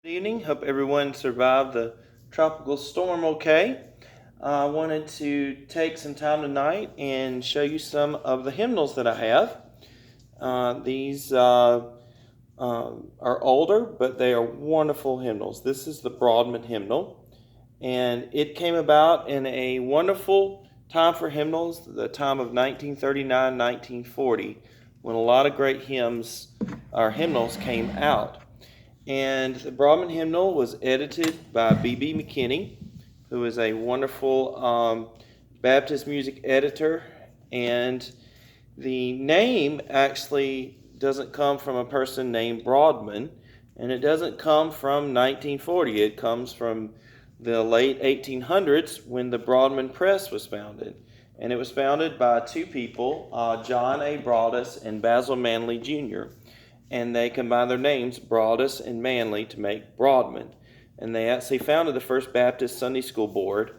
Good evening. Hope everyone survived the tropical storm okay. I wanted to take some time tonight and show you some of the hymnals that I have. These are older, but they are wonderful hymnals. This is the Broadman hymnal, and it came about in a wonderful time for hymnals, the time of 1939, 1940, when a lot of great hymns or hymnals came out. And the Brahman hymnal was edited by B.B. McKinney, who is a wonderful Baptist music editor. And the name actually doesn't come from a person named Broadman, and it doesn't come from 1940. It comes from the late 1800s when the Broadman Press was founded. And it was founded by two people, John A. Broadus and Basil Manley Jr., and they combined their names, Broadus and Manley, to make Broadman. And they actually founded the First Baptist Sunday School Board,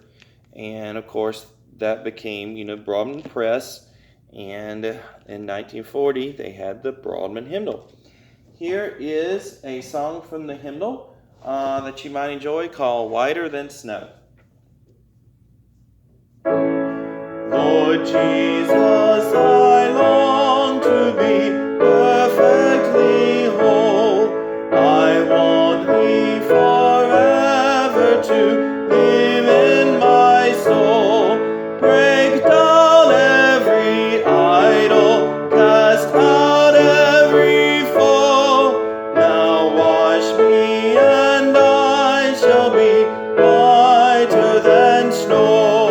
and of course that became, Broadman Press, and in 1940 they had the Broadman hymnal. Here is a song from the hymnal that you might enjoy called Whiter Than Snow. Lord Jesus, I long to be perfectly whole. I want thee forever to live in my soul. Break down every idol, cast out every foe. Now wash me and I shall be whiter than snow.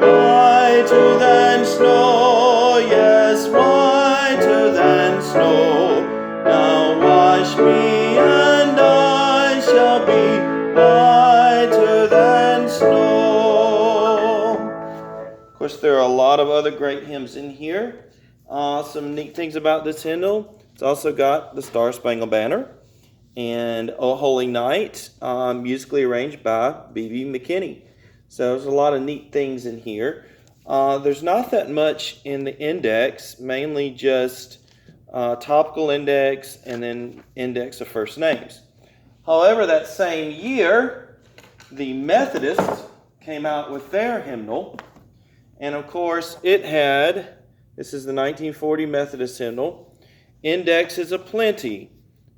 Whiter than snow, yes, whiter than snow. Now wash me and I shall be whiter than snow. Of course, there are a lot of other great hymns in here. Some neat things about this hymnal. It's also got the Starspangled Banner and O Holy Night, musically arranged by B.B. McKinney. So there's a lot of neat things in here. There's not that much in the index, mainly just topical index and then index of first names. However, that same year, the Methodists came out with their hymnal. And of course, it had, this is the 1940 Methodist hymnal, indexes aplenty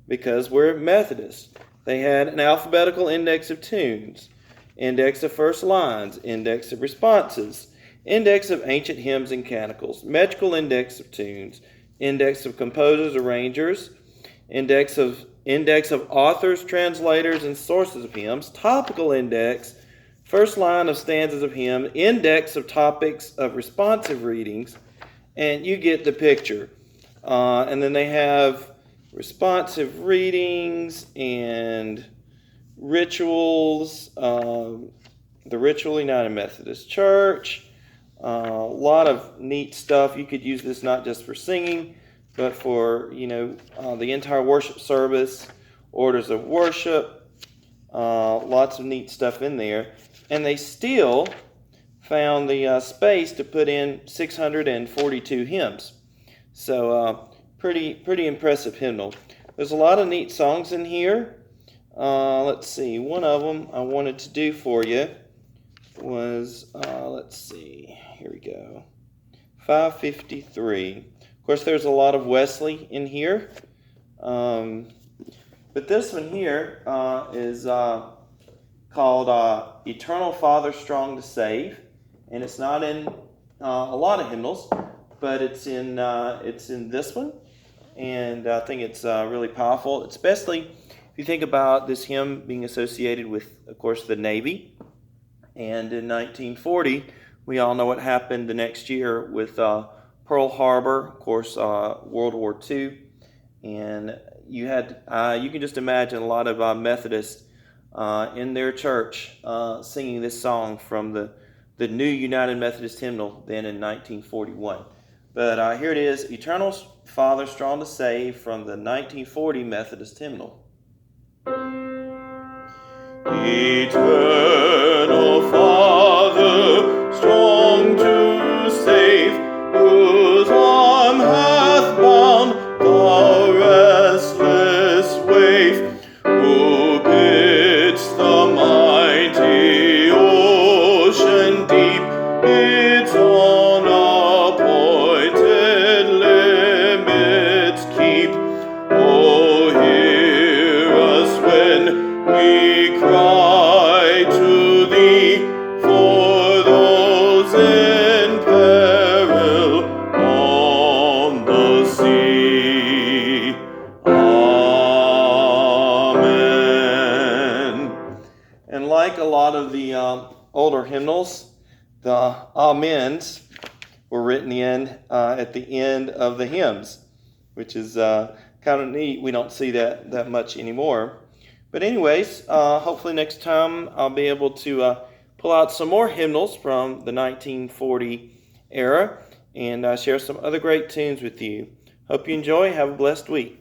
because we're Methodists. They had an alphabetical index of tunes, index of first lines, index of responses, index of ancient hymns and canticles, metrical index of tunes, index of composers, arrangers, index of authors, translators, and sources of hymns, topical index, first line of stanzas of hymn, index of topics of responsive readings, and you get the picture. And then they have responsive readings and rituals, the Ritual United Methodist Church, a lot of neat stuff. You could use this not just for singing, but for, the entire worship service, orders of worship, lots of neat stuff in there. And they still found the space to put in 642 hymns. So pretty impressive hymnal. There's a lot of neat songs in here. Let's see, one of them I wanted to do for you was, here we go, 553. Of course, there's a lot of Wesley in here. But this one here is called Eternal Father Strong to Save. And it's not in a lot of hymnals, but it's in this one. And I think it's really powerful, especially if you think about this hymn being associated with, of course, the Navy. And in 1940, we all know what happened the next year with Pearl Harbor, of course, World War II. And you can just imagine a lot of Methodists in their church singing this song from the new United Methodist hymnal then in 1941. But here it is, Eternal Father Strong to Save from the 1940 Methodist hymnal. Eternal Father, strong to save, whose arm hath bound the restless wave, who like a lot of the older hymnals, the amens were written in at the end of the hymns, which is kind of neat. We don't see that much anymore. But anyways, hopefully next time I'll be able to pull out some more hymnals from the 1940 era and share some other great tunes with you. Hope you enjoy. Have a blessed week.